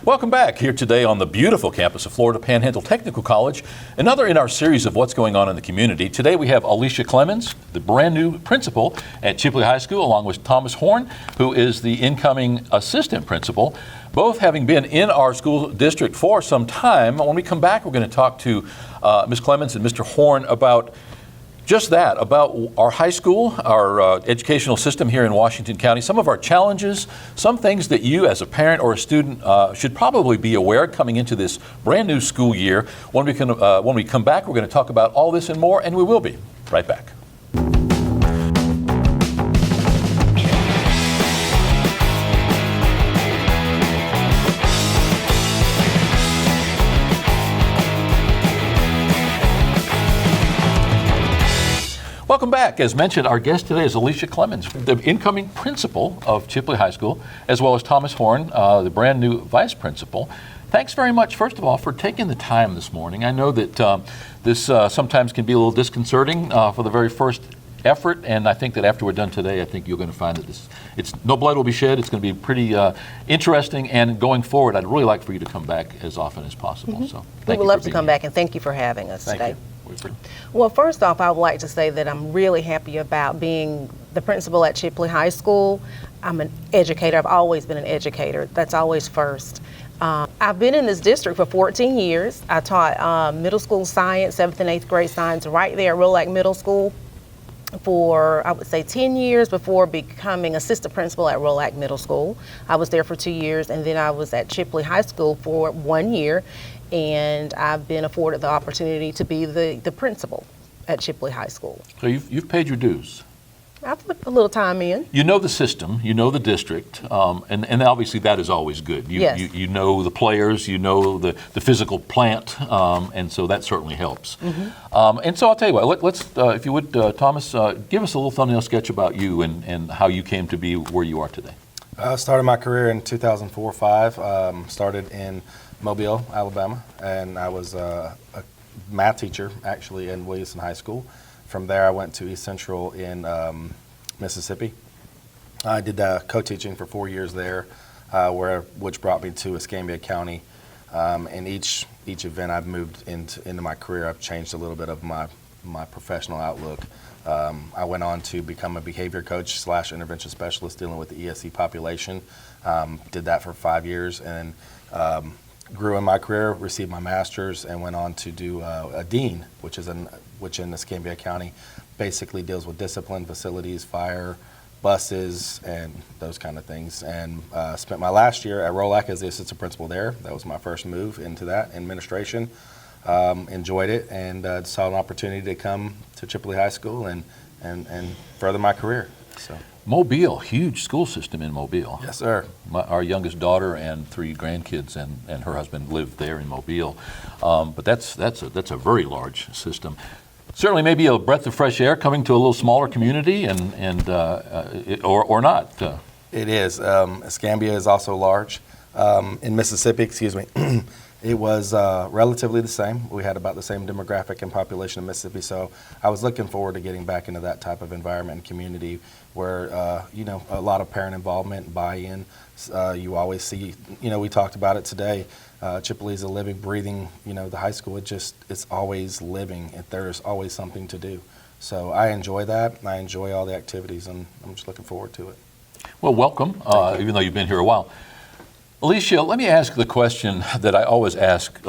Welcome back here today on the beautiful campus of Florida Panhandle Technical College. Another in our series of what's going on in the community. Today we have Alicia Clemmons, the brand new principal at Chipley High School, along with Thomas Horne, who is the incoming assistant principal, both having been in our school district for some time. When we come back, we're going to talk to Ms. Clemmons and Mr. Horne about just that, about our high school, our educational system here in Washington County, some of our challenges, some things that you as a parent or a student should probably be aware coming into this brand new school year. When we come back, we're going to talk about all this and more, and we will be right back. Welcome back. As mentioned, our guest today is Alicia Clemmons, the incoming principal of Chipley High School, as well as Thomas Horne, the brand new vice principal. Thanks very much, first of all, for taking the time this morning. I know that this sometimes can be a little disconcerting for the very first effort, and I think that after we're done today, I think you're going to find that no blood will be shed. It's going to be pretty interesting, and going forward, I'd really like for you to come back as often as possible. Mm-hmm. So we would love to come back, and thank you for having us today. You. Well, first off, I would like to say that I'm really happy about being the principal at Chipley High School. I'm an educator. I've always been an educator. That's always first. I've been in this district for 14 years. I taught middle school science, 7th and 8th grade science right there at Rolac Middle School for, I would say, 10 years before becoming assistant principal at Rolac Middle School. I was there for 2 years, and then I was at Chipley High School for 1 year. And I've been afforded the opportunity to be the principal at Chipley High School. So you've paid your dues. I've put a little time in. You know the system, you know the district, and obviously that is always good. Yes. You know the players, you know the physical plant, and so that certainly helps. Mm-hmm. And so I'll tell you what, let's if you would, Thomas, give us a little thumbnail sketch about you and how you came to be where you are today. I started my career in 2004-05, started in Mobile, Alabama, and I was a math teacher actually in Williamson High School. From there I went to East Central in Mississippi. I did co-teaching for 4 years there, which brought me to Escambia County. In each event I've moved into my career, I've changed a little bit of my professional outlook. I went on to become a behavior coach / intervention specialist dealing with the ESC population. Did that for 5 years, and grew in my career, received my master's, and went on to do a dean, which in Escambia County basically deals with discipline, facilities, fire, buses, and those kind of things. And spent my last year at Rolac as the assistant principal there. That was my first move into that administration. Enjoyed it, and saw an opportunity to come to Chipley High School and further my career. So. Mobile, huge school system in Mobile. Yes, sir. Our youngest daughter and 3 grandkids and her husband live there in Mobile. But that's a very large system. Certainly maybe a breath of fresh air coming to a little smaller community or not. It is. Escambia is also large. In Mississippi, excuse me, it was relatively the same. We had about the same demographic and population in Mississippi, so I was looking forward to getting back into that type of environment and community where, a lot of parent involvement and buy-in. You always see, we talked about it today, Chipley is a living, breathing, the high school, it's always living, and there's always something to do. So I enjoy that, and I enjoy all the activities, and I'm just looking forward to it. Well, welcome, even though you've been here a while. Alicia, let me ask the question that I always ask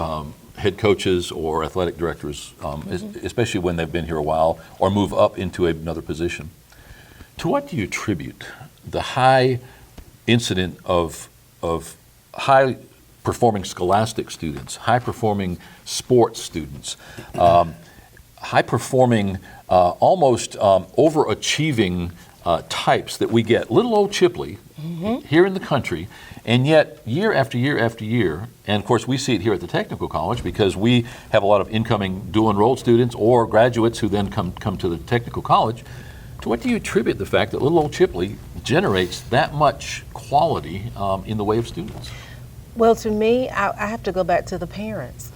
head coaches or athletic directors, especially when they've been here a while or move up into another position. To what do you attribute the high incident of high-performing scholastic students, high-performing sports students, high-performing, almost overachieving types that we get, little old Chipley, here in the country, and yet year after year after year, and of course we see it here at the Technical College because we have a lot of incoming dual enrolled students or graduates who then come to the Technical College. To what do you attribute the fact that little old Chipley generates that much quality in the way of students? Well, to me, I have to go back to the parents.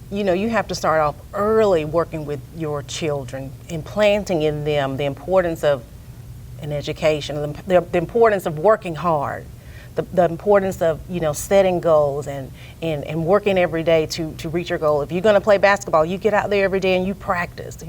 You have to start off early working with your children, implanting in them the importance of an education, the importance of working hard, the importance of, setting goals and working every day to reach your goal. If you're going to play basketball, you get out there every day and you practice. If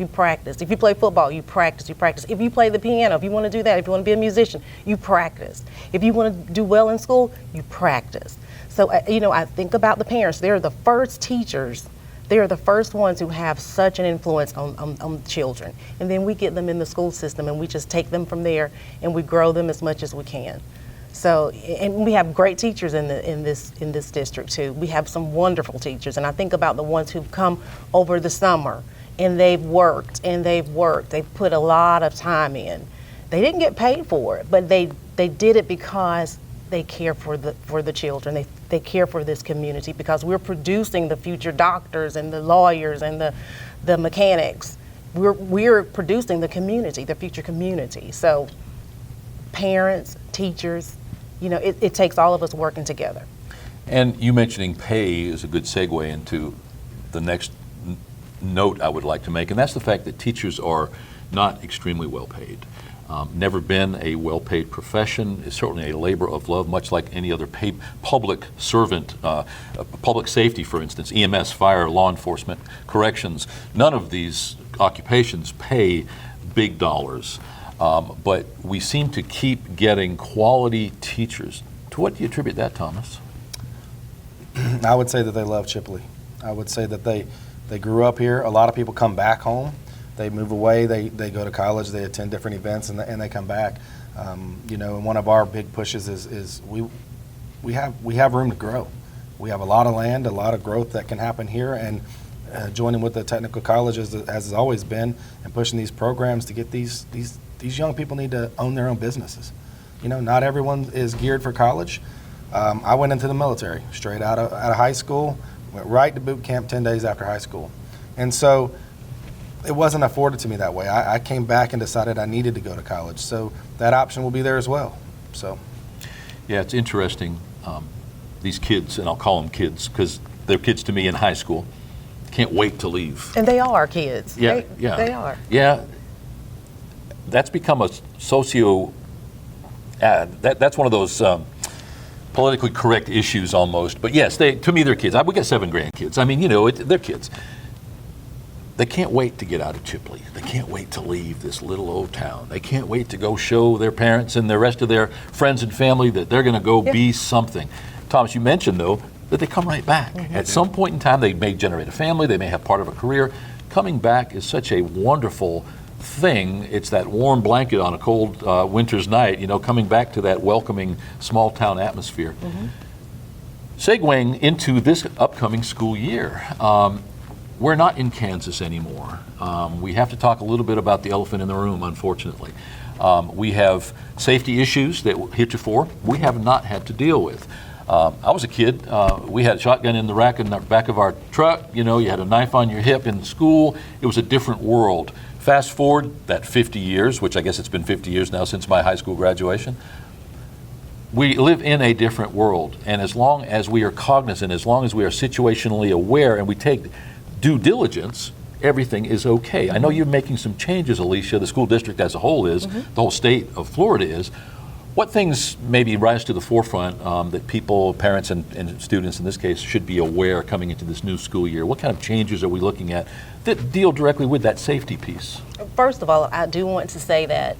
you play football, you practice. If you play the piano, if you want to do that, if you want to be a musician, you practice. If you want to do well in school, you practice. So, I think about the parents. They're the first teachers. They are the first ones who have such an influence on children. And then we get them in the school system and we just take them from there and we grow them as much as we can. So, and we have great teachers in this district too. We have some wonderful teachers, and I think about the ones who've come over the summer and they've worked. They've put a lot of time in. They didn't get paid for it, but they did it because they care for the children. They care for this community because we're producing the future doctors and the lawyers and the mechanics. We're producing the community, the future community. So parents, teachers, it takes all of us working together. And you mentioning pay is a good segue into the next note I would like to make, and that's the fact that teachers are not extremely well paid. Never been a well-paid profession. It's certainly a labor of love, much like any other public servant, public safety, for instance, EMS, fire, law enforcement, corrections. None of these occupations pay big dollars, but we seem to keep getting quality teachers. To what do you attribute that, Thomas? I would say that they love Chipley. I would say that they grew up here. A lot of people come back home. They move away, they go to college, they attend different events, and they come back. And one of our big pushes is we have room to grow. We have a lot of land, a lot of growth that can happen here, and joining with the technical college as has always been, and pushing these programs to get these young people need to own their own businesses. Not everyone is geared for college. I went into the military straight out of high school, went right to boot camp 10 days after high school, and so it wasn't afforded to me that way. I came back and decided I needed to go to college, so that option will be there as well. So, yeah, it's interesting. These kids, and I'll call them kids because they're kids to me in high school, can't wait to leave. And they are kids. Yeah, They are. Yeah, that's become a that's one of those politically correct issues almost. But yes, to me they're kids. We got 7 grandkids. I mean, they're kids. They can't wait to get out of Chipley. They can't wait to leave this little old town. They can't wait to go show their parents and the rest of their friends and family that they're going to go be something. Thomas, you mentioned, though, that they come right back. Mm-hmm. At some point in time, they may generate a family. They may have part of a career. Coming back is such a wonderful thing. It's that warm blanket on a cold winter's night, coming back to that welcoming small town atmosphere. Mm-hmm. Segueing into this upcoming school year, we're not in Kansas anymore. We have to talk a little bit about the elephant in the room, unfortunately. We have safety issues that heretofore we have not had to deal with. I was a kid. We had a shotgun in the rack in the back of our truck. You had a knife on your hip in school. It was a different world. Fast forward that 50 years, which I guess it's been 50 years now since my high school graduation. We live in a different world. And as long as we are cognizant, as long as we are situationally aware and we take due diligence, everything is okay. I know you're making some changes, Alicia. The school district as a whole is, the whole state of Florida is. What things maybe rise to the forefront that people, parents and students in this case, should be aware coming into this new school year? What kind of changes are we looking at that deal directly with that safety piece? First of all, I do want to say that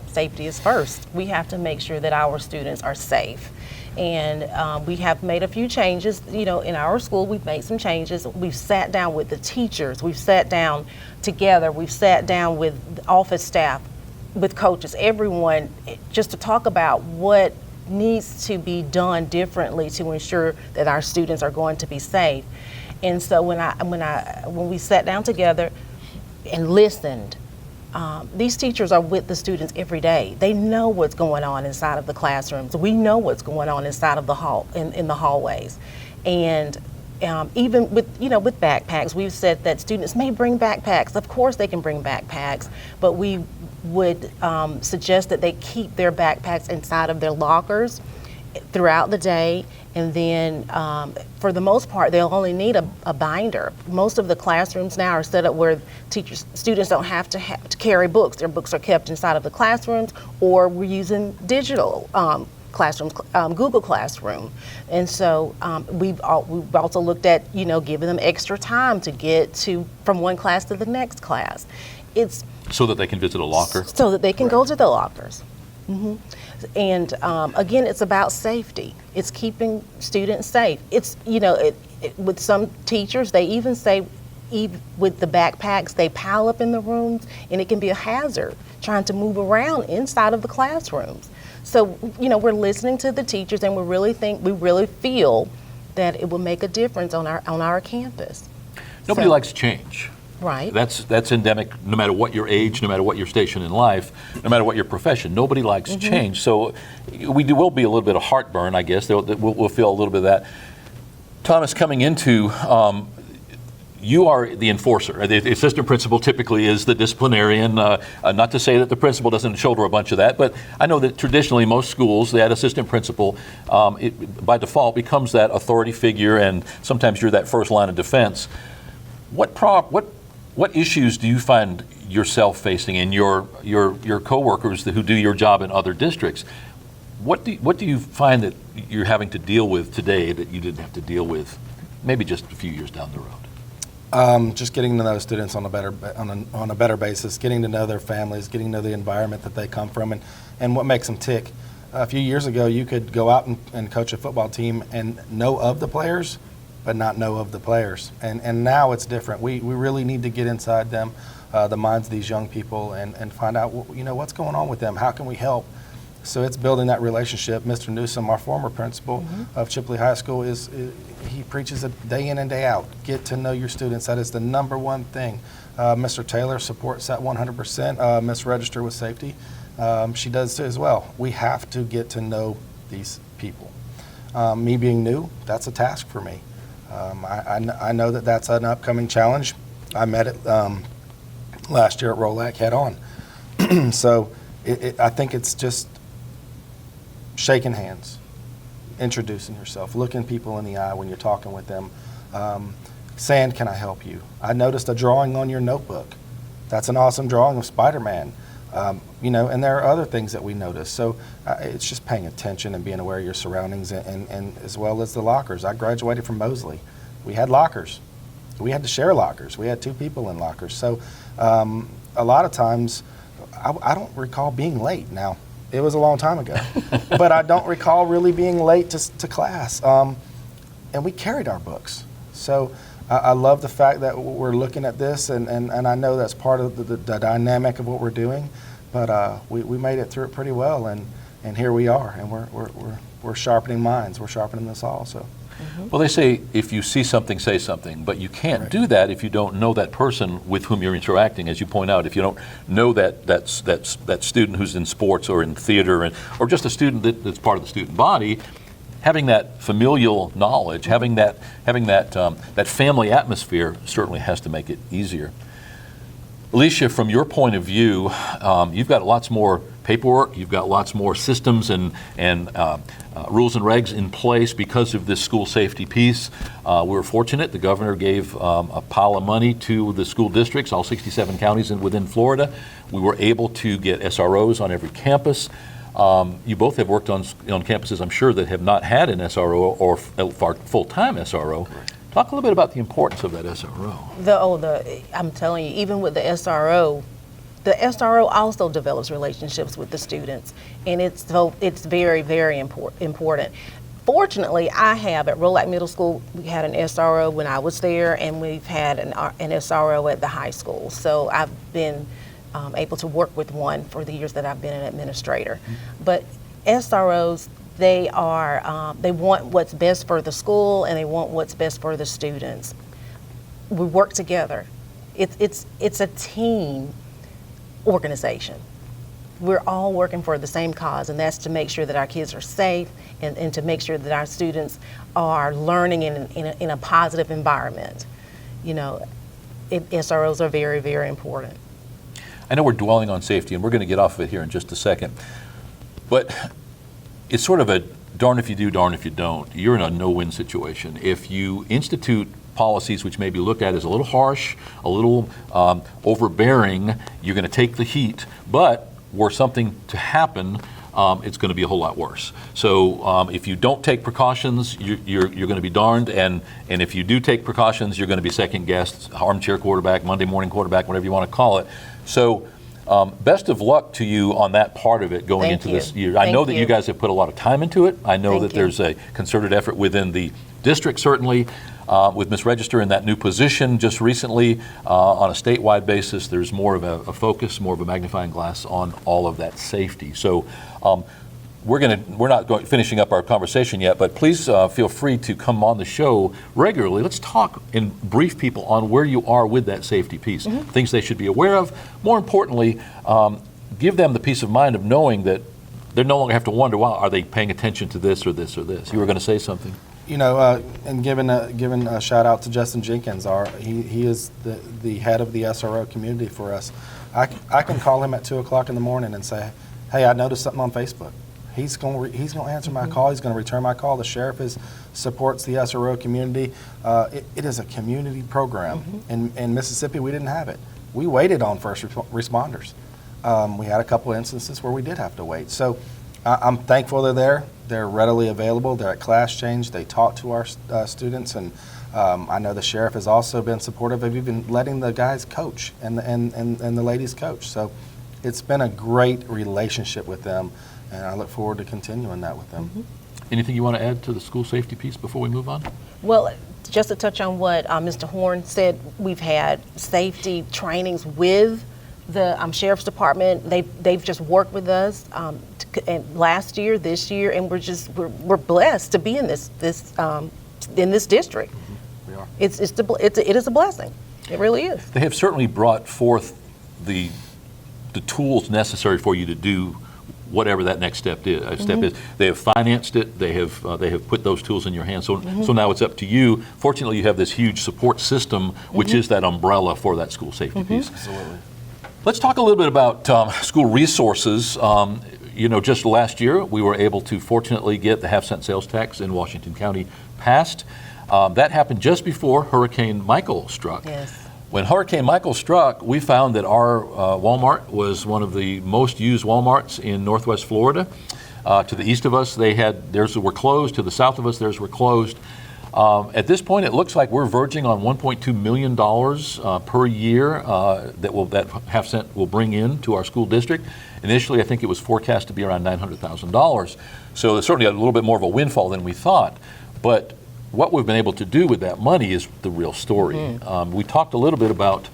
safety is first. We have to make sure that our students are safe. And we have made a few changes. In our school, we've made some changes. We've sat down with the teachers. We've sat down together. We've sat down with the office staff, with coaches, everyone, just to talk about what needs to be done differently to ensure that our students are going to be safe. And so when we sat down together and listened, these teachers are with the students every day. They know what's going on inside of the classrooms. We know what's going on inside of the in the hallways. And even with backpacks, we've said that students may bring backpacks. Of course they can bring backpacks, but we would suggest that they keep their backpacks inside of their lockers throughout the day. And then for the most part, they'll only need a binder. Most of the classrooms now are set up where students don't have to carry books. Their books are kept inside of the classrooms, or we're using digital Google Classroom. And so we've also looked at, giving them extra time to get from one class to the next class. It's So that they can visit a locker? so that they can go to the lockers. And again, it's about safety. It's keeping students safe. It's, with some teachers, they even say, with the backpacks, they pile up in the rooms, and it can be a hazard trying to move around inside of the classrooms. So, we're listening to the teachers, and we really feel that it will make a difference on our campus. Nobody likes change. Right. That's endemic, no matter what your age, no matter what your station in life, no matter what your profession. Nobody likes change. So will be a little bit of heartburn, I guess. We'll feel a little bit of that. Thomas, coming into, you are the enforcer. The assistant principal typically is the disciplinarian. Not to say that the principal doesn't shoulder a bunch of that, but I know that traditionally most schools, that assistant principal, by default becomes that authority figure, and sometimes you're that first line of defense. What issues do you find yourself facing in your coworkers who do your job in other districts? What do you find that you're having to deal with today that you didn't have to deal with maybe just a few years down the road? Just getting to know students on a better basis, getting to know their families, getting to know the environment that they come from, and what makes them tick. A few years ago, you could go out and coach a football team and know of the players, but not know of the players. And now it's different. We really need to get inside them, the minds of these young people, and find out what's going on with them. How can we help? So it's building that relationship. Mr. Newsom, our former principal of Chipley High School, he preaches it day in and day out. Get to know your students. That is the number one thing. Mr. Taylor supports that 100%. Ms. Register with safety, she does as well. We have to get to know these people. Me being new, that's a task for me. I know that that's an upcoming challenge. I met it last year at Rolac head on. So I think it's just shaking hands, introducing yourself, looking people in the eye when you're talking with them, saying, "Can I help you? I noticed a drawing on your notebook. That's an awesome drawing of Spider-Man." And there are other things that we notice. So it's just paying attention and being aware of your surroundings, and as well as the lockers. I graduated from Mosley. We had lockers. We had to share lockers. We had 2 people in lockers. So a lot of times, I don't recall being late. Now, it was a long time ago, but I don't recall really being late to class. And we carried our books. So I love the fact that we're looking at this, and I know that's part of the dynamic of what we're doing, but we made it through it pretty well, and here we are, and we're sharpening minds. We're sharpening this all. So. Well, they say if you see something, say something, but you can't do that if you don't know that person with whom you're interacting, as you point out. If you don't know that student who's in sports or in theater, or just a student that's part of the student body, having that familial knowledge, having that family atmosphere certainly has to make it easier. Alicia, from your point of view, you've got lots more paperwork, you've got lots more systems and rules and regs in place because of this school safety piece. We were fortunate. The governor gave a pile of money to the school districts, all 67 counties within Florida. We were able to get SROs on every campus. You both have worked on campuses, I'm sure, that have not had an SRO or full-time SRO. Correct. Talk a little bit about the importance of that SRO. I'm telling you, even with the SRO also develops relationships with the students, and it's very, very important. Fortunately, I have at Rolac Middle School, we had an SRO when I was there, and we've had an SRO at the high school. So I've been able to work with one for the years that I've been an administrator. But SROs, they want what's best for the school, and they want what's best for the students. We work together. It's a team organization. We're all working for the same cause, and that's to make sure that our kids are safe and to make sure that our students are learning in a positive environment. SROs are very, very important. I know we're dwelling on safety, and we're going to get off of it here in just a second, but it's sort of a darn if you do, darn if you don't. You're in a no-win situation. If you institute policies which may be looked at as a little harsh, a little overbearing, you're going to take the heat. But were something to happen, it's going to be a whole lot worse. So if you don't take precautions, you're going to be darned, and if you do take precautions, you're going to be second-guessed, armchair quarterback, Monday morning quarterback, whatever you want to call it. So best of luck to you on that part of it going into this year. I know that you guys have put a lot of time into it. I know that there's a concerted effort within the district, certainly, with Ms. Register in that new position just recently. On a statewide basis, there's more of a focus, more of a magnifying glass on all of that safety. So we're not finishing up our conversation yet, but please feel free to come on the show regularly. Let's talk and brief people on where you are with that safety piece, things they should be aware of. More importantly, give them the peace of mind of knowing that they no longer have to wonder, wow, are they paying attention to this or this or this? You were going to say something? You know, and giving a shout out to Justin Jenkins, he is the head of the SRO community for us. I can call him at 2 o'clock in the morning and say, hey, I noticed something on Facebook. He's going to answer my call. He's going to return my call. The sheriff supports the SRO community. It is a community program. In Mississippi, we didn't have it. We waited on first responders. We had a couple instances where we did have to wait. So I'm thankful they're there. They're readily available. They're at class change. They talk to our students, and I know the sheriff has also been supportive of even letting the guys coach and the ladies coach. So it's been a great relationship with them, and I look forward to continuing that with them. Anything you want to add to the school safety piece before we move on? Well, just to touch on what Mr. Horne said, we've had safety trainings with the Sheriff's Department. They've just worked with us and last year, this year, and we're blessed to be in this district. We are. It is a blessing. It really is. They have certainly brought forth the tools necessary for you to do whatever that next step is. They have financed it. They have put those tools in your hands. So now it's up to you. Fortunately, you have this huge support system, which is that umbrella for that school safety piece. Absolutely. Let's talk a little bit about school resources. Just last year, we were able to fortunately get the half-cent sales tax in Washington County passed. That happened just before Hurricane Michael struck. Yes. When Hurricane Michael struck, we found that our Walmart was one of the most used Walmarts in Northwest Florida. To the east of us, theirs were closed. To the south of us, theirs were closed. At this point, it looks like we're verging on $1.2 million per year that half cent will bring in to our school district. Initially, I think it was forecast to be around $900,000. So it's certainly a little bit more of a windfall than we thought. But what we've been able to do with that money is the real story. We talked a little bit about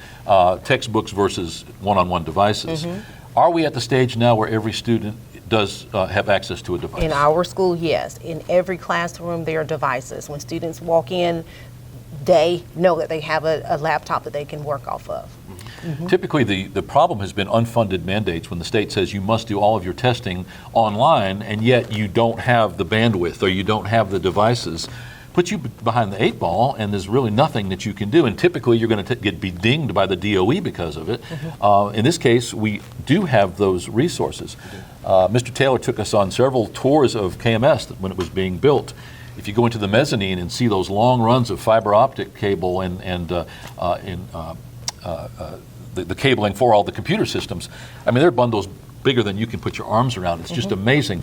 textbooks versus one-on-one devices. Are we at the stage now where every student does have access to a device? In our school, yes. In every classroom, there are devices. When students walk in, they know that they have a laptop that they can work off of. Typically, the problem has been unfunded mandates when the state says you must do all of your testing online, and yet you don't have the bandwidth or you don't have the devices. Put you behind the 8 ball, and there's really nothing that you can do. And typically, you're going to be dinged by the DOE because of it. In this case, we do have those resources. Mr. Taylor took us on several tours of KMS when it was being built. If you go into the mezzanine and see those long runs of fiber optic cable and the cabling for all the computer systems, I mean, they're bundles bigger than you can put your arms around. It's just amazing.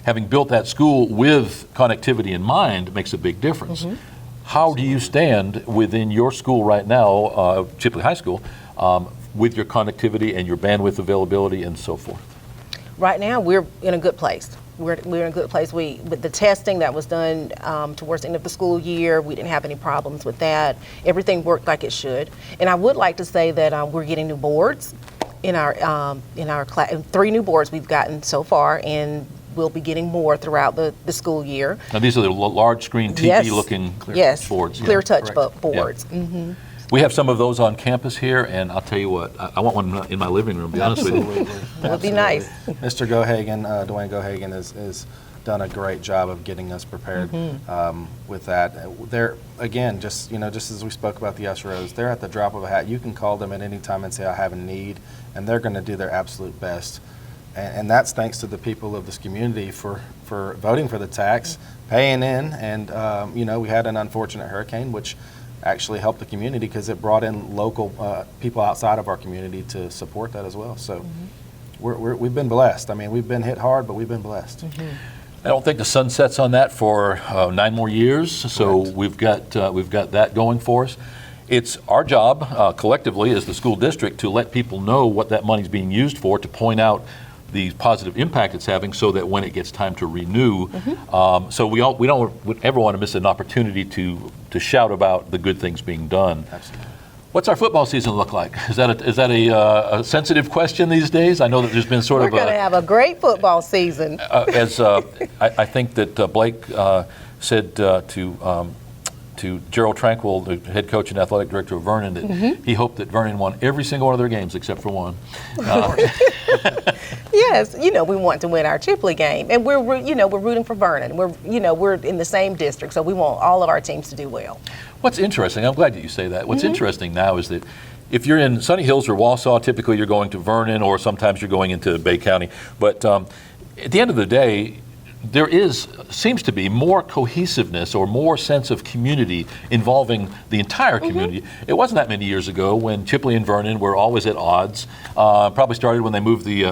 Having built that school with connectivity in mind makes a big difference. How do you stand within your school right now, Chipley High School, with your connectivity and your bandwidth availability and so forth? Right now, we're in a good place. We're in a good place. With the testing that was done towards the end of the school year, we didn't have any problems with that. Everything worked like it should. And I would like to say that we're getting new boards in our class. 3 new boards we've gotten so far, and we'll be getting more throughout the school year. Now these are the large screen TV-looking boards. Clear touch correct. boards. Yeah. We have some of those on campus here, and I'll tell you what, I want one in my living room, to be honest with you. That would be nice. Mr. Gohagan, Dwayne Gohagan has done a great job of getting us prepared with that. They're, again, just as we spoke about the SROs, they're at the drop of a hat. You can call them at any time and say, I have a need, and they're going to do their absolute best. And that's thanks to the people of this community for voting for the tax, paying in, and we had an unfortunate hurricane, which actually helped the community because it brought in local people outside of our community to support that as well. So we've been blessed. I mean, we've been hit hard, but we've been blessed. I don't think the sun sets on that for 9 more years, so Correct. we've got that going for us. It's our job collectively as the school district to let people know what that money's being used for, to point out the positive impact it's having, so that when it gets time to renew, so we don't ever want to miss an opportunity to shout about the good things being done. Absolutely. What's our football season look like? Is that a sensitive question these days? I know that there's been sort We're of going to have a great football season. as I think that Blake said to Gerald Tranquil, the head coach and athletic director of Vernon, that he hoped that Vernon won every single one of their games except for one. Yes, we want to win our Chipley game, and we're rooting for Vernon. We're in the same district, so we want all of our teams to do well. What's interesting, I'm glad that you say that. What's interesting now is that if you're in Sunny Hills or Wausau, typically you're going to Vernon, or sometimes you're going into Bay County. But at the end of the day, there seems to be more cohesiveness or more sense of community involving the entire community. It wasn't that many years ago when Chipley and Vernon were always at odds. Probably started when they moved the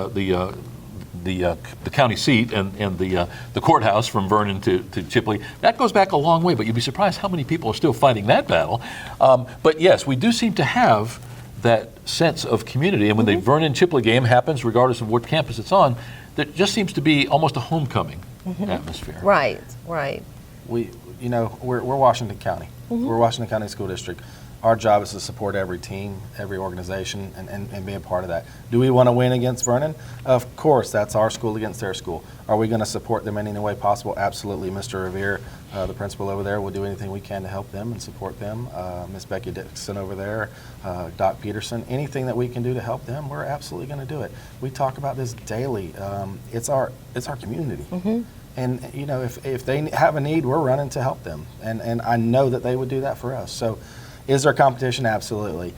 county seat and the courthouse from Vernon to Chipley. That goes back a long way, but you'd be surprised how many people are still fighting that battle. But yes, we do seem to have that sense of community, and when the Vernon-Chipley game happens, regardless of what campus it's on, there just seems to be almost a homecoming atmosphere. Right. We're Washington County. We're Washington County School District. Our job is to support every team, every organization, and be a part of that. Do we want to win against Vernon? Of course, that's our school against their school. Are we going to support them in any way possible? Absolutely. Mr. Revere, the principal over there, will do anything we can to help them and support them. Miss Becky Dixon over there, Doc Peterson, anything that we can do to help them, we're absolutely going to do it. We talk about this daily. It's our community. And if they have a need, we're running to help them. And I know that they would do that for us. So is there competition? Absolutely.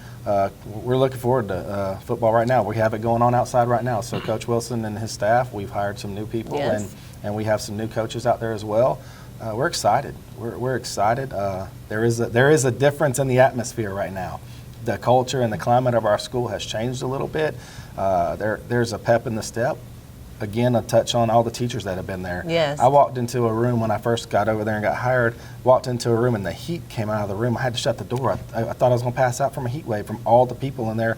We're looking forward to football right now. We have it going on outside right now. So Coach Wilson and his staff, we've hired some new people, Yes. and we have some new coaches out there as well. We're excited. We're excited. There is a difference in the atmosphere right now. The culture and the climate of our school has changed a little bit. There's a pep in the step. Again, a touch on all the teachers that have been there. Yes. I walked into a room when I first got over there and got hired, walked into a room and the heat came out of the room. I had to shut the door. I thought I was going to pass out from a heat wave from all the people in there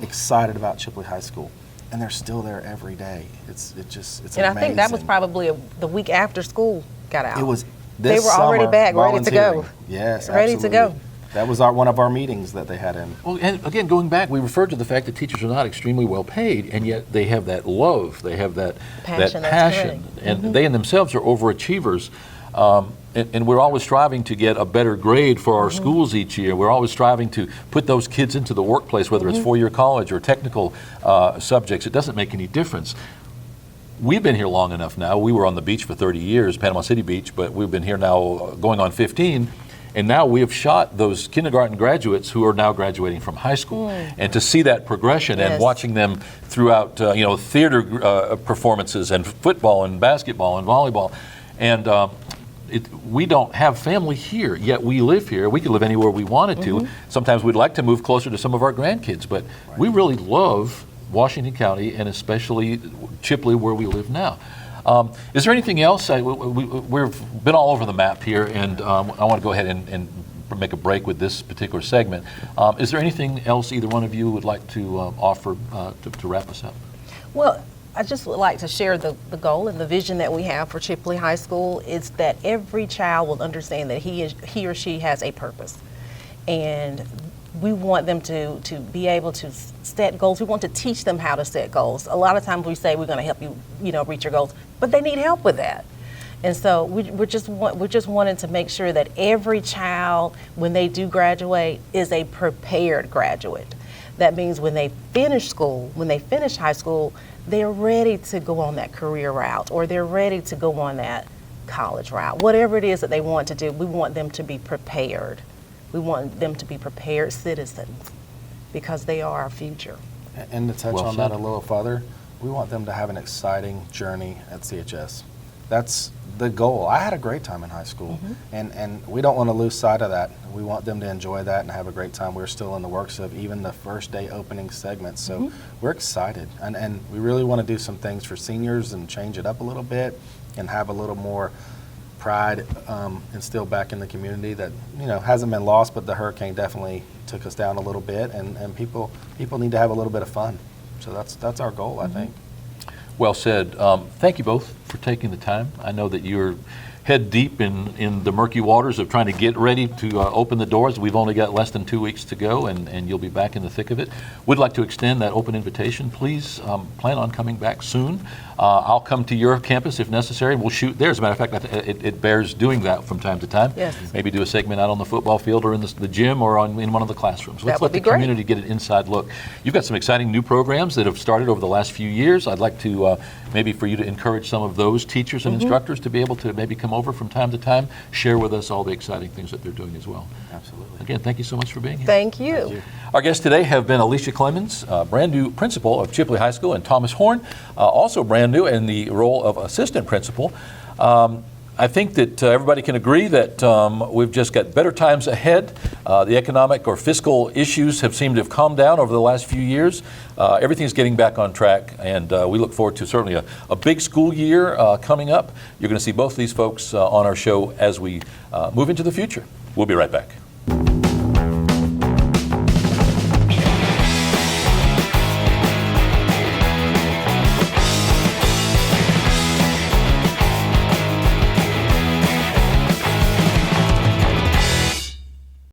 excited about Chipley High School. And they're still there every day. It's And amazing. I think that was probably the week after school got out. It was They this were already summer, back, ready to go. volunteering. Yes, Ready to absolutely. go. That was one of our meetings that they had in. Well, and again, going back, we referred to the fact that teachers are not extremely well paid, and yet they have that love, they have that Passion, that's passion, correct. and they in themselves are overachievers. And we're always striving to get a better grade for our schools each year. We're always striving to put those kids into the workplace, whether it's four-year college or technical subjects. It doesn't make any difference. We've been here long enough now. We were on the beach for 30 years, Panama City Beach, but we've been here now going on 15. And now we have shot those kindergarten graduates who are now graduating from high school. And to see that progression and Yes. watching them throughout, theater performances and football and basketball and volleyball. And we don't have family here, yet we live here. We could live anywhere we wanted to. Sometimes we'd like to move closer to some of our grandkids, but we really love Washington County and especially Chipley where we live now. Is there anything else? We've been all over the map here, and I want to go ahead and make a break with this particular segment. Is there anything else either one of you would like to offer to wrap us up? Well, I just would like to share the goal and the vision that we have for Chipley High School is that every child will understand that he or she has a purpose. And we want them to be able to set goals. We want to teach them how to set goals. A lot of times we say we're going to help you, reach your goals, but they need help with that. And so we're just wanting to make sure that every child, when they do graduate, is a prepared graduate. That means when they finish school, when they finish high school, they're ready to go on that career route, or they're ready to go on that college route. Whatever it is that they want to do, we want them to be prepared. We want them to be prepared citizens because they are our future. And to touch Well on said. that a little further, we want them to have an exciting journey at CHS. that's the goal. I had a great time in high school, and we don't want to lose sight of that. We want them to enjoy that and have a great time. We're still in the works of even the first day opening segments, so we're excited, and we really want to do some things for seniors and change it up a little bit and have a little more pride instilled back in the community that hasn't been lost, but the hurricane definitely took us down a little bit, and people need to have a little bit of fun. So that's our goal, I think. Well said. Thank you both for taking the time. I know that you're head deep in the murky waters of trying to get ready to open the doors. We've only got less than 2 weeks to go, and you'll be back in the thick of it. We'd like to extend that open invitation. Please plan on coming back soon. I'll come to your campus if necessary. We'll shoot there. As a matter of fact, it bears doing that from time to time. Yes. Maybe do a segment out on the football field or in the gym or in one of the classrooms. Let's let the community get an inside look. You've got some exciting new programs that have started over the last few years. I'd like to maybe for you to encourage some of those teachers and instructors to be able to maybe come over from time to time, share with us all the exciting things that they're doing as well. Absolutely. Again, thank you so much for being here. Thank you. Thank you. Our guests today have been Alicia Clemmons, brand new principal of Chipley High School, and Thomas Horne, also brand new in the role of assistant principal. I think that everybody can agree that we've just got better times ahead. The economic or fiscal issues have seemed to have calmed down over the last few years. Everything's getting back on track, and we look forward to certainly a big school year coming up. You're going to see both of these folks on our show as we move into the future. We'll be right back.